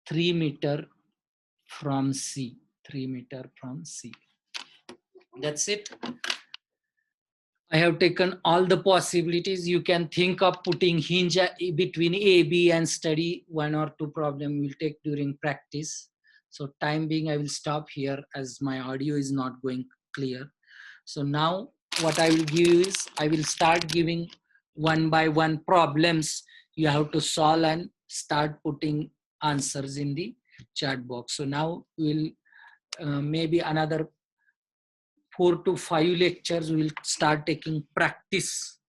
3 meter from C. 3 meter from C. That's it. I have taken all the possibilities. You can think of putting hinge between A, B and study 1 or 2 problem will take during practice. So time being, I will stop here as my audio is not going clear. So now what I will give you is, I will start giving 1 by 1 problems. You have to solve and start putting answers in the chat box. So now we'll maybe another 4 to 5 lectures we will start taking practice.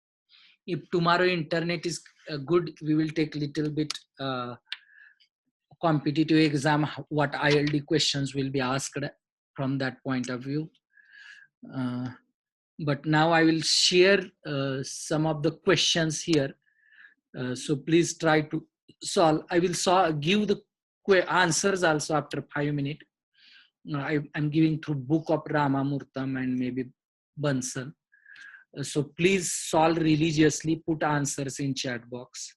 If tomorrow internet is good, we will take little bit competitive exam, what ILD questions will be asked from that point of view. But now I will share some of the questions here. So please try to solve. I will give the answers also after 5 minutes. I'm giving through book of Ramamurtam and maybe Bansal. So please solve religiously, put answers in chat box.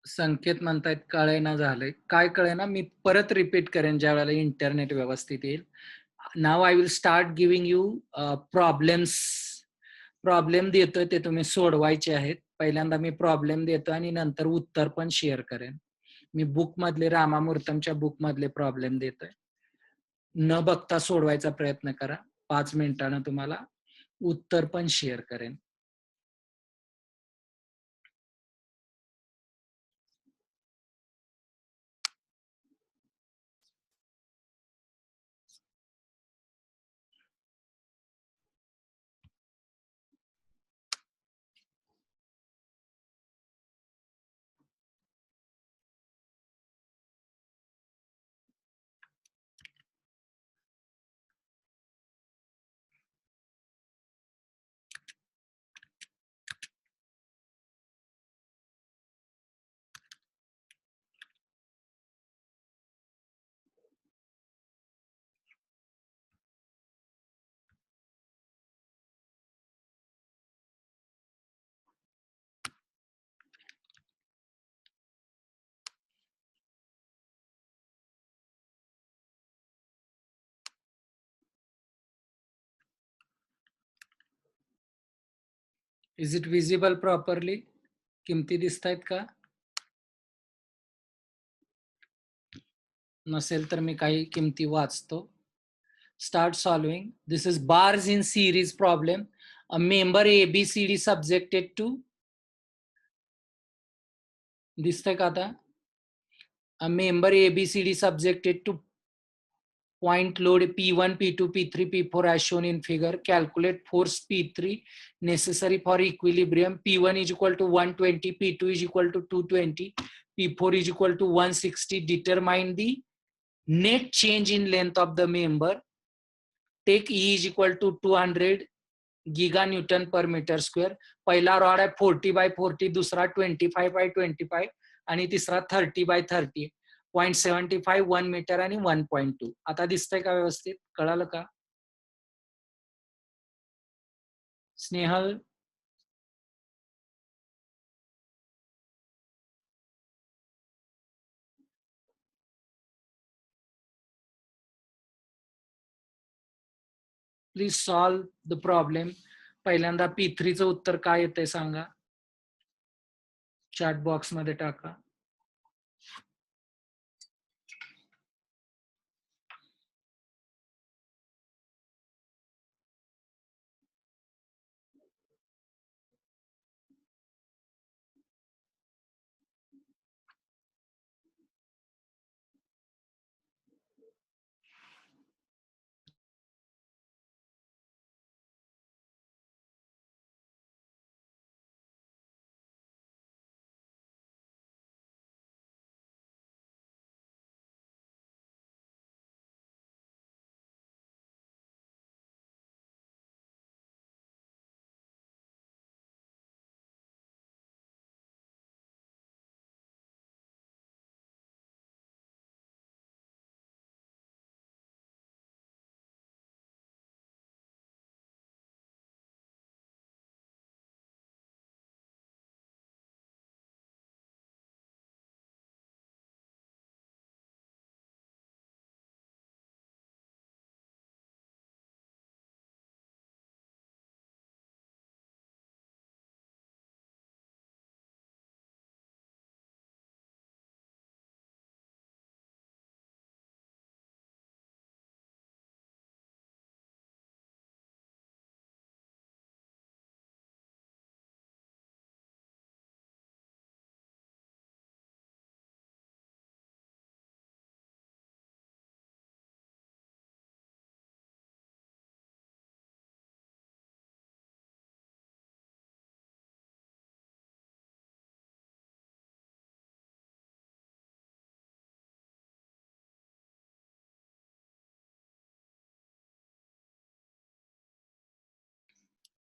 संकेत म्हणतायत कळेना झालंय. काय कळेना, मी परत repeat करेन ज्या वेळेला इंटरनेट व्यवस्थित येईल. Now I will start giving you problems. Problem देतोय ते तुम्ही सोडवायचे आहेत. पहिल्यांदा मी प्रॉब्लेम देतो आणि नंतर उत्तर पण शेअर करेन. मी बुक मधले, रामामूर्तमच्या बुक मधले प्रॉब्लेम देतोय. न बघता सोडवायचा प्रयत्न करा. 5 मिनिटांना तुम्हाला उत्तर पण शेअर करेन. Is it visible properly? किमती दिसतायत का? नसेल तर मी काही किमती वाचतो. Start solving. This is bars in series problem. A member ABCD subjected to, दिसतंय का आता? A member ABCD subjected to point load P1, P2, P3, P4 as shown in figure. Calculate force P3 necessary for equilibrium. P1 is equal to 120, P2 is equal to 220, P4 is equal to 160. Determine the net change in length of the member. Take E is equal to 200 giganewton per meter square. पहिला rod आहे 40 by 40, दुसरा 25 by 25 आणि तिसरा 30 by 30. 0.75, 1 metre आणि 1.2. आता दिसतंय का व्यवस्थित? कळालं का? Snehal, please solve the problem. पहिल्यांदा P3 चं उत्तर काय येतंय सांगा, चॅट बॉक्स मध्ये टाका.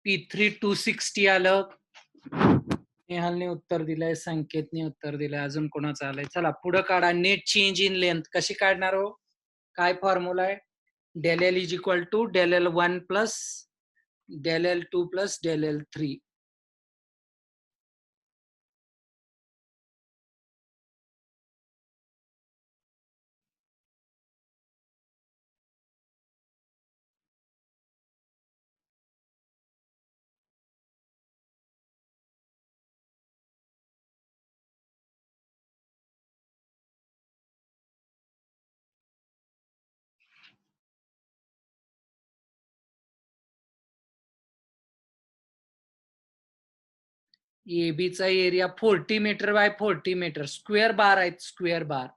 P3 260 आलं. नेहालने उत्तर दिलंय, संकेतने उत्तर दिलंय, अजून कोणाचं आलंय? चला पुढे काढा. नेट चेंज इन लेंथ कशी काढणार हो? काय फॉर्म्युला आहे? del L is equal to del L1 plus del L2 plus del L3. AB चा area 40 metre by 40 metre. Square bar आहेत, स्क्वेअर बार.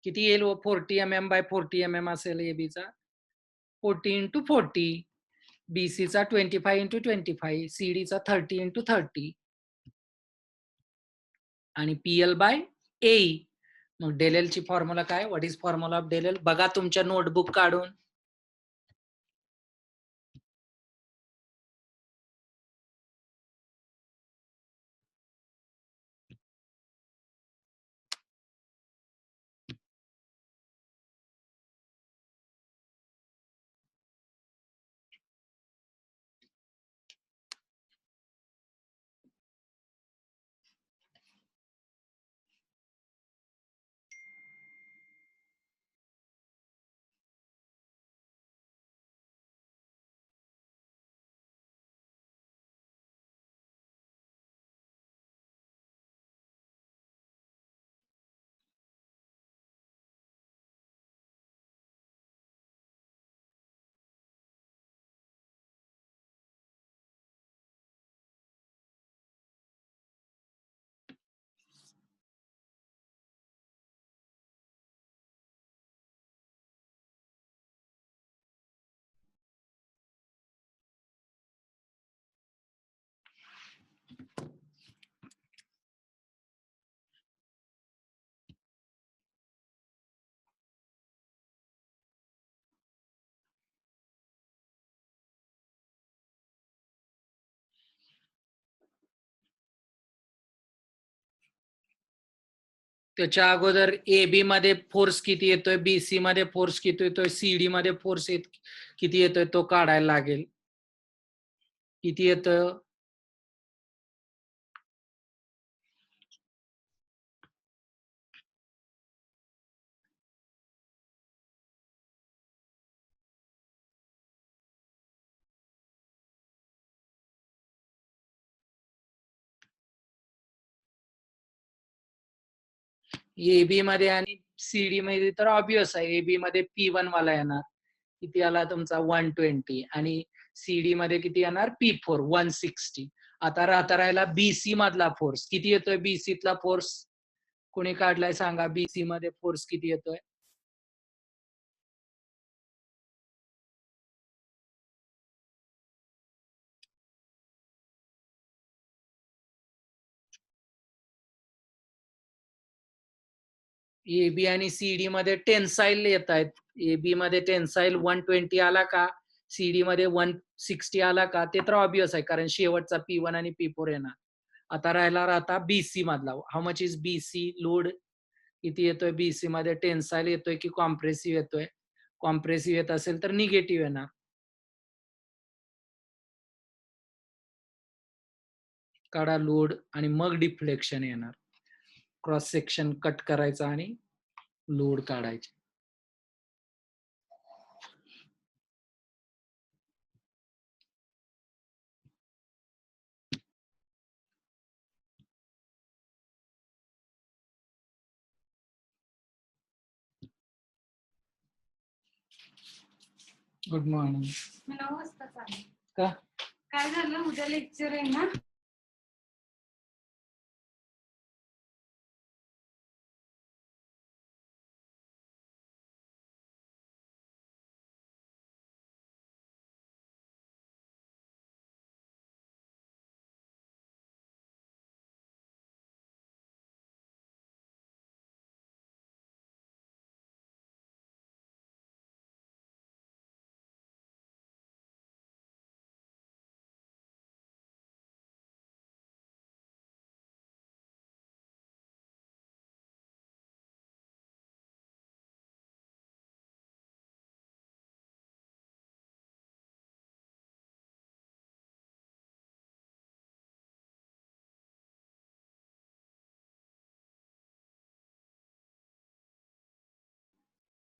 किती येईल? 40 mm बाय 40 mm असेल AB चा. 40 into 40. BC चा 25 into 25. CD चा 30 into 30. आणि PL by AE. मग डेल एल ची फॉर्म्युला काय? What is formula of del L? बघा तुमच्या नोटबुक काढून. त्याच्या अगोदर AB मध्ये फोर्स किती येतोय, BC मध्ये फोर्स किती येतोय, CD मध्ये फोर्स किती येतोय तो काढायला लागेल. किती येतोय? AB मध्ये आणि CD मध्ये तर ऑब्विस आहे. AB मध्ये P1 वाला येणार. किती आला तुमचा 120 आणि CD मध्ये किती येणार P4 160. आता राहिला BC मधला फोर्स. किती येतोय BC तला फोर्स? कोणी काढलाय सांगा, BC मध्ये फोर्स किती येतोय? AB आणि CD मध्ये टेन्साईल येत आहेत. AB मध्ये टेन्साईल 120 आला का, CD मध्ये 160 आला का, ते तर ऑब्विस आहे कारण शेवटचा P1 आणि P4 येणार. आता राहता BC मधला. हाऊ मच इज BC लोड? किती येतोय BC मध्ये? टेन्साईल येतोय की कॉम्प्रेसिव्ह येतोय? कॉम्प्रेसिव्ह येत असेल तर निगेटिव्ह येणार. काढा लोड आणि मग डिफ्लेक्शन येणार. क्रॉस सेक्शन कट करायचा आणि लोड काढायचे. Good morning. 9 वाजता चालेल. का? काय झालं, उद्या लेक्चर आहे ना.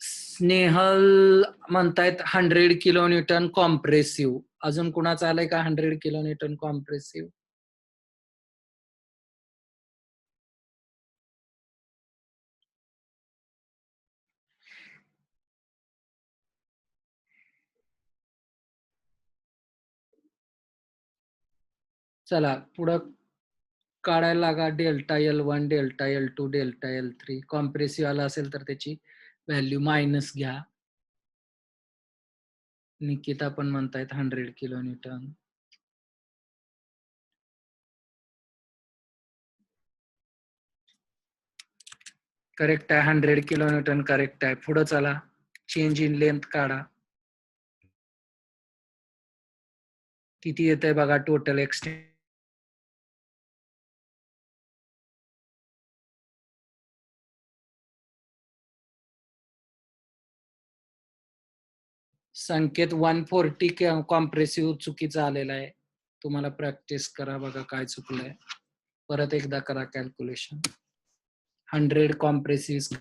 स्नेहल म्हणतायत 100 किलोन्यूटन कॉम्प्रेसिव्ह. अजून कुणाचं आलंय का 100 किलोन्यूटन कॉम्प्रेसिव्ह? चला पुढं काढायला लागा. Delta L1, delta L2, delta L3. Compressive आला असेल तर त्याची व्हॅल्यू मायनस घ्या. निकिता पण म्हणतायत 100 किलोन्यूटन. करेक्ट आहे. 100 किलोन्यूटन करेक्ट आहे. पुढं चला. चेंज इन लेंथ काढा. किती येतंय बघा टोटल एक्सटेंड. संकेत 140 कॉम्प्रेसिव्ह चुकीचा आलेला आहे. तुम्हाला प्रॅक्टिस करा बघा काय चुकलंय. परत एकदा करा calculation. 100 compressive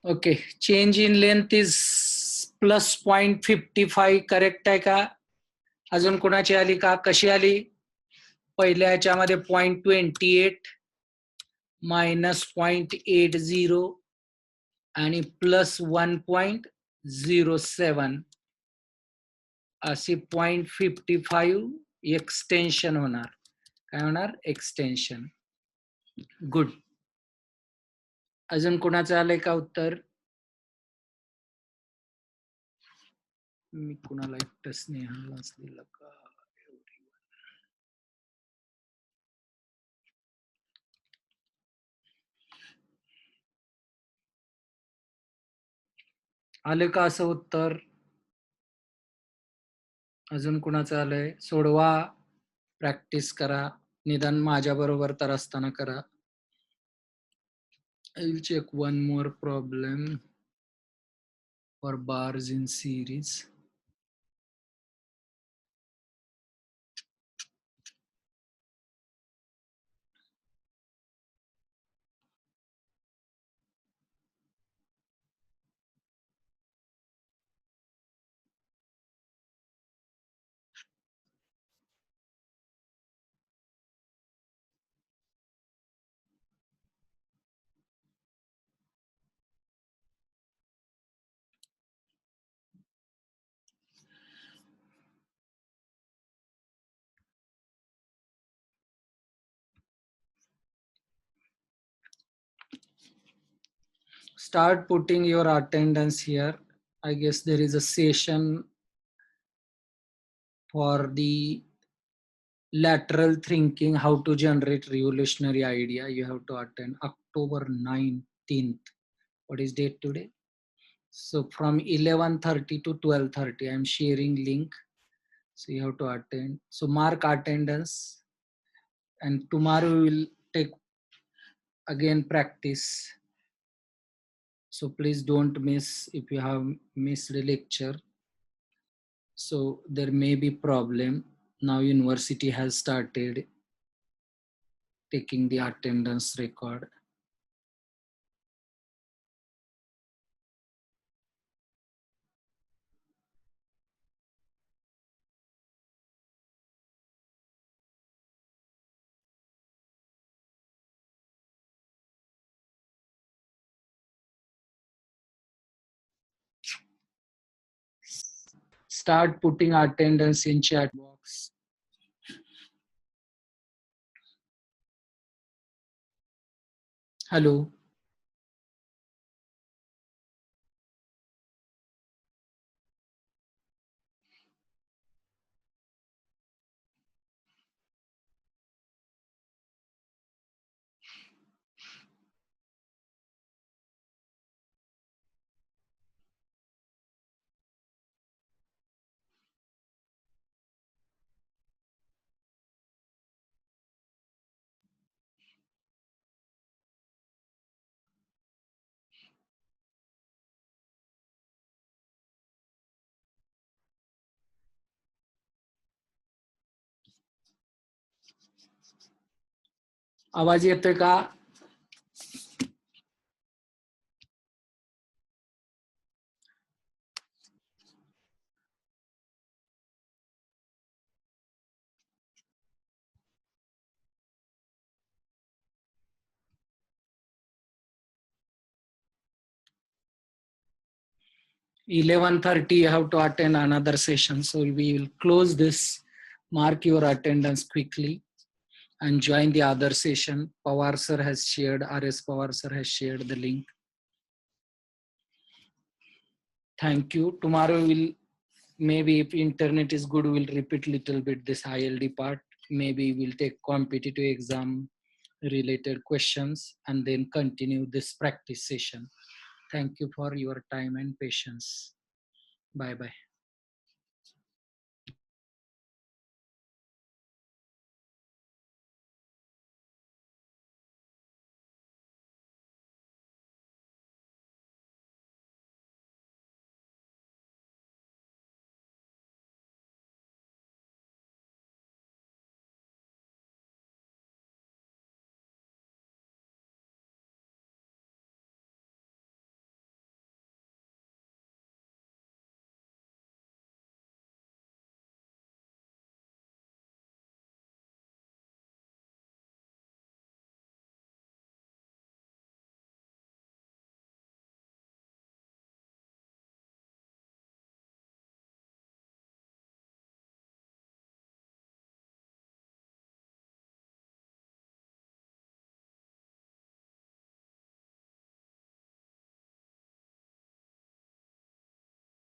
okay, change in length is plus 0.55. Correct आहे का? अजून कोणाची आली का? कशी आली? पहिल्या ह्याच्यामध्ये 0.28 मायनस 0.80 आणि प्लस 1.07 अशी 0.55 एक्सटेन्शन होणार. काय होणार? एक्सटेन्शन. गुड. अजून कोणाचं आलंय का उत्तर? मी कुणाला एकटं स्नेहालाच दिलं का? आलं का असं उत्तर? अजून कुणाचं आलंय? सोडवा, प्रॅक्टिस करा, निदान माझ्या बरोबर तर असताना करा. I will check one more problem for bars in series. Start putting your attendance here. I guess there is a session for the lateral thinking, how to generate revolutionary idea. You have to attend October 19th. What is date today? So from 11:30 to 12:30, I am sharing link. So you have to attend. So mark attendance. And tomorrow we will take again practice. So please don't miss if you have missed the lecture. So there may be problem. Now university has started taking the attendance record. Start putting attendance in chat box. Hello. आवाज येतोय का? (11:30) you have to attend another session. So we will close this. Mark your attendance quickly and join the other session. Pawar sir has shared, RS Pawar sir has shared the link. Thank you. Tomorrow we'll, maybe if internet is good, we'll repeat little bit this ILD part. Maybe we'll take competitive exam related questions and then continue this practice session. Thank you for your time and patience. Bye bye.